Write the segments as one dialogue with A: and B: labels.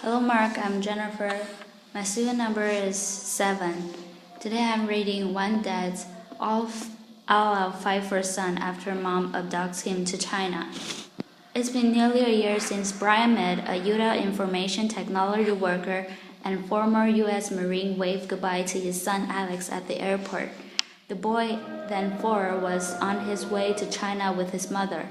A: Hello Mark, I'm Jennifer. My student number is 7. Today I'm reading One Dad's All Out Fight for Son after mom abducts him to China. It's been nearly a year since Brian met a Utah information technology worker and former U.S. Marine waved goodbye to his son Alex at the airport. The boy, then 4, was on his way to China with his mother,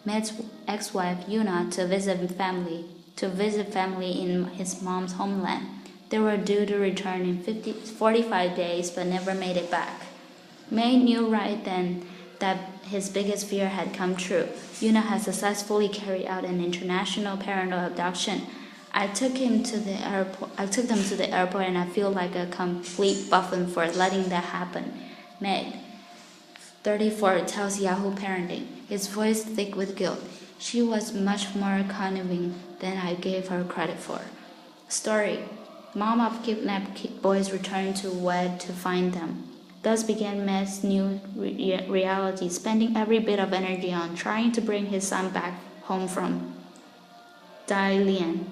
A: Med's ex-wife Yuna, to visit family in his mom's homeland. They were due to return in 45 days but never made it back. May knew right then that his biggest fear had come true. Yuna had successfully carried out an international parental abduction. I took them to the airport and I feel like a complete buffoon for letting that happen. Meg, 34, tells Yahoo Parenting, his voice thick with guilt. She was much more conniving than I gave her credit for. Story: Mom of kidnapped boys returned to WED to find them. Thus began Med's new reality, spending every bit of energy on trying to bring his son back home from Dalian,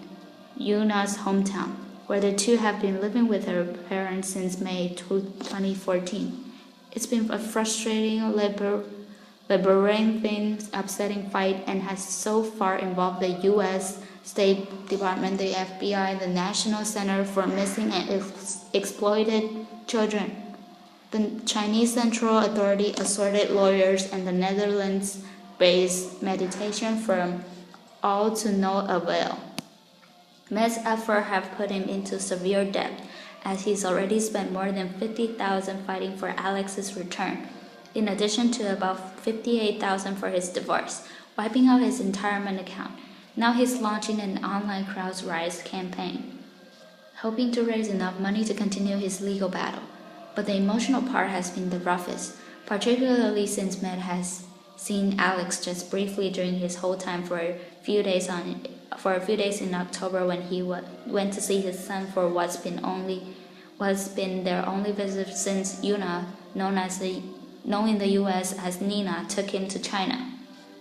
A: Yuna's hometown, where the two have been living with their parents since May 2014. It's been a frustrating, labyrinthine, upsetting fight and has so far involved the U.S. State Department, the FBI, the National Center for Missing and Exploited Children, the Chinese Central Authority, assorted lawyers, and the Netherlands-based meditation firm, all to no avail. Med's efforts have put him into severe debt, as he's already spent more than $50,000 fighting for Alex's return, in addition to about $58,000 for his divorce, wiping out his retirement account. Now he's launching an online crowd-raised campaign, hoping to raise enough money to continue his legal battle. But the emotional part has been the roughest, particularly since Med has seen Alex just briefly during his whole time for a few days in October when he went to see his son for what's been their only visit since Yuna, known in the U.S. as Nina, took him to China.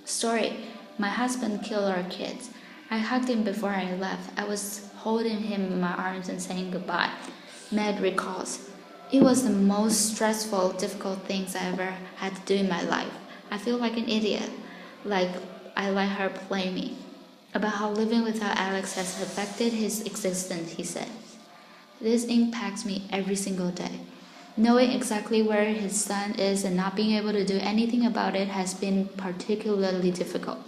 A: Story: My husband killed our kids. I hugged him before I left. I was holding him in my arms and saying goodbye. Med recalls, it was the most stressful, difficult things I ever had to do in my life. I feel like an idiot, like I let her play me. About how living without Alex has affected his existence, he said. This impacts me every single day. Knowing exactly where his son is and not being able to do anything about it has been particularly difficult.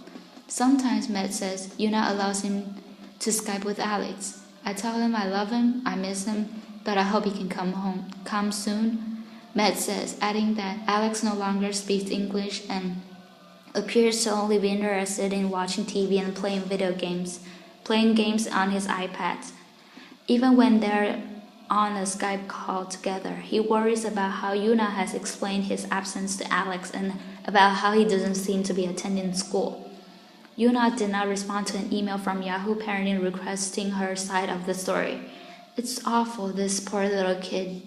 A: Sometimes, Med says, Yuna allows him to Skype with Alex. I tell him I love him, I miss him, but I hope he can come soon. Med says, adding that Alex no longer speaks English and appears to only be interested in watching TV and playing games on his iPad. Even when they're on a Skype call together, he worries about how Yuna has explained his absence to Alex and about how he doesn't seem to be attending school. Yuna did not respond to an email from Yahoo Parenting requesting her side of the story. It's awful, this poor little kid.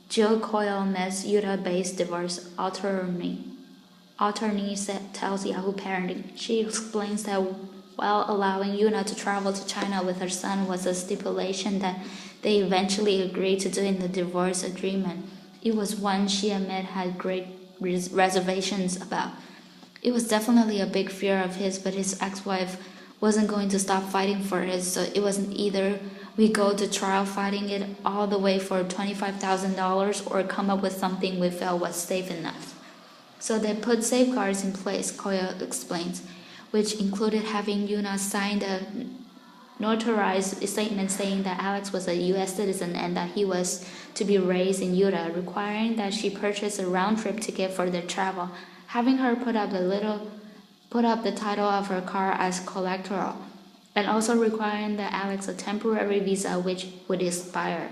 A: Jill Coyle, Med's Utah-based divorce attorney tells Yahoo Parenting. She explains that while allowing Yuna to travel to China with her son was a stipulation that they eventually agreed to do in the divorce agreement, it was one she and Med had great reservations about. It was definitely a big fear of his, but his ex-wife wasn't going to stop fighting for it, so it wasn't either we go to trial fighting it all the way for $25,000 or come up with something we felt was safe enough. So they put safeguards in place, Coyle explains, which included having Yuna sign a notarized statement saying that Alex was a U.S. citizen and that he was to be raised in Utah, requiring that she purchase a round-trip ticket for their travel, having her put up the title of her car as collateral, and also requiring that Alex a temporary visa which would expire,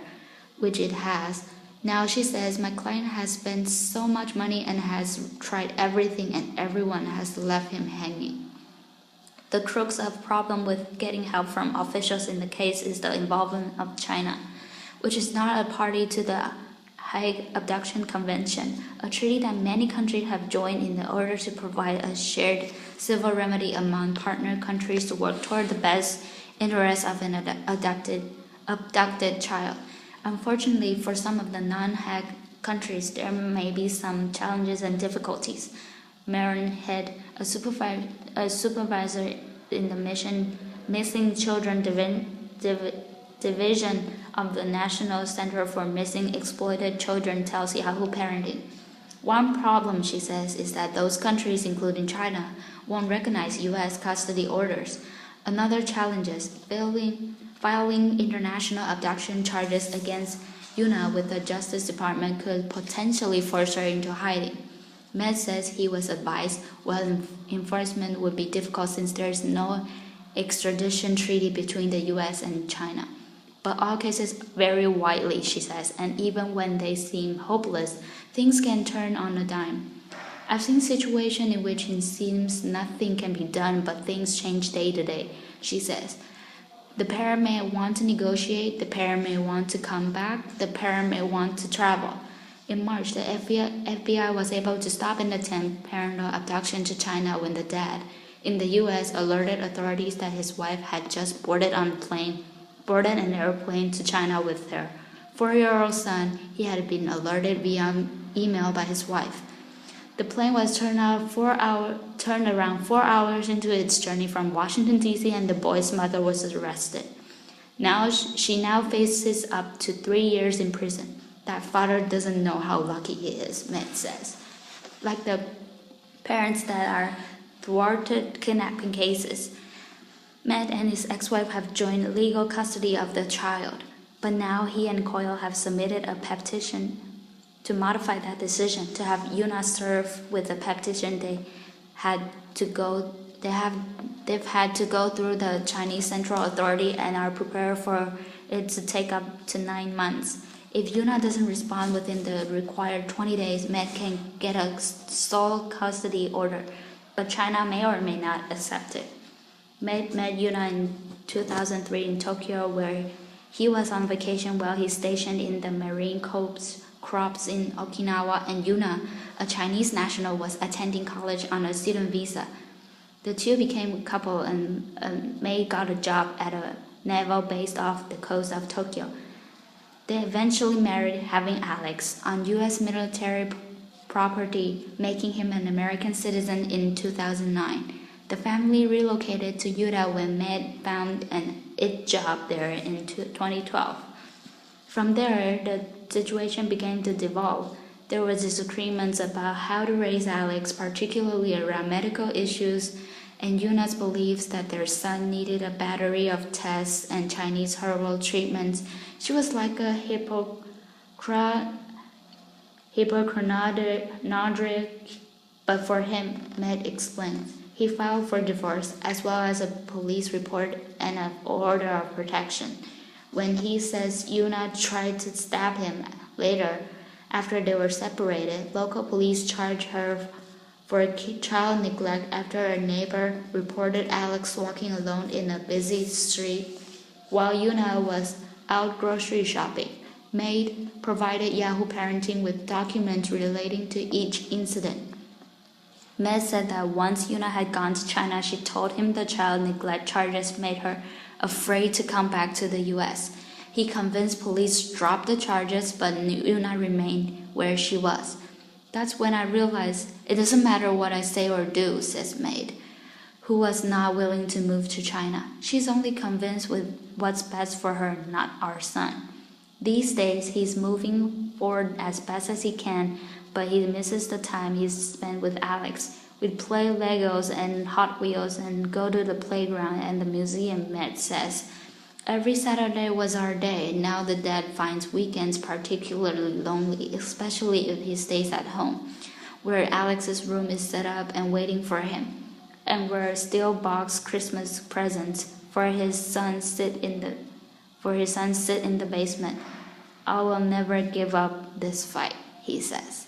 A: which it has. Now she says, my client has spent so much money and has tried everything and everyone has left him hanging. The crux of problem with getting help from officials in the case is the involvement of China, which is not a party to the Hague Abduction Convention, a treaty that many countries have joined in order to provide a shared civil remedy among partner countries to work toward the best interest of an abducted child. Unfortunately, for some of the non-Hague countries, there may be some challenges and difficulties. Marin Head, a supervisor in the Missing Children Division of the National Center for Missing Exploited Children, tells Yahoo Parenting. One problem, she says, is that those countries, including China, won't recognize U.S. custody orders. Another challenge is filing international abduction charges against Yuna with the Justice Department could potentially force her into hiding. Med says he was advised while enforcement would be difficult since there is no extradition treaty between the U.S. and China. But all cases vary widely, she says, and even when they seem hopeless, things can turn on a dime. I've seen situations in which it seems nothing can be done, but things change day to day, she says. The parent may want to negotiate, the parent may want to come back, the parent may want to travel. In March, the FBI was able to stop an attempt parental abduction to China when the dad, in the U.S., alerted authorities that his wife had just boarded an airplane to China with her 4-year-old son. He had been alerted via email by his wife. The plane was turned around 4 hours into its journey from Washington, D.C., and the boy's mother was arrested. She now faces up to 3 years in prison. That father doesn't know how lucky he is, Med says. Like the parents that are thwarted kidnapping cases, Med and his ex-wife have joined legal custody of the child, but now he and Coyle have submitted a petition to modify that decision, to have Yuna serve with the petition. They've had to go through the Chinese Central Authority and are prepared for it to take up to 9 months. If Yuna doesn't respond within the required 20 days, Med can get a sole custody order, but China may or may not accept it. Med met Yuna in 2003 in Tokyo, where he was on vacation while he's stationed in the Marine Corps in Okinawa, and Yuna, a Chinese national, was attending college on a student visa. The two became a couple, and May got a job at a naval base off the coast of Tokyo. They eventually married, having Alex, on U.S. military property, making him an American citizen in 2009. The family relocated to Utah when Med found an IT job there in 2012. From there, the situation began to devolve. There were disagreements about how to raise Alex, particularly around medical issues, and Yuna's beliefs that their son needed a battery of tests and Chinese herbal treatments. She was like a hypochondriac, but for him, Med explained. He filed for divorce, as well as a police report and an order of protection. When he says Yuna tried to stab him later, after they were separated, local police charged her for child neglect after a neighbor reported Alex walking alone in a busy street while Yuna was out grocery shopping. Maid provided Yahoo Parenting with documents relating to each incident. Med said that once Yuna had gone to China, she told him the child neglect charges made her afraid to come back to the U.S. He convinced police to drop the charges, but Yuna remained where she was. That's when I realized it doesn't matter what I say or do, says Maid, who was not willing to move to China. She's only convinced with what's best for her, not our son. These days, he's moving forward as best as he can, but he misses the time he's spent with Alex. We'd play Legos and Hot Wheels and go to the playground and the museum, Med says. Every Saturday was our day. Now the dad finds weekends particularly lonely, especially if he stays at home, where Alex's room is set up and waiting for him, and where steel box Christmas presents for his son sit in the basement. I will never give up this fight, he says.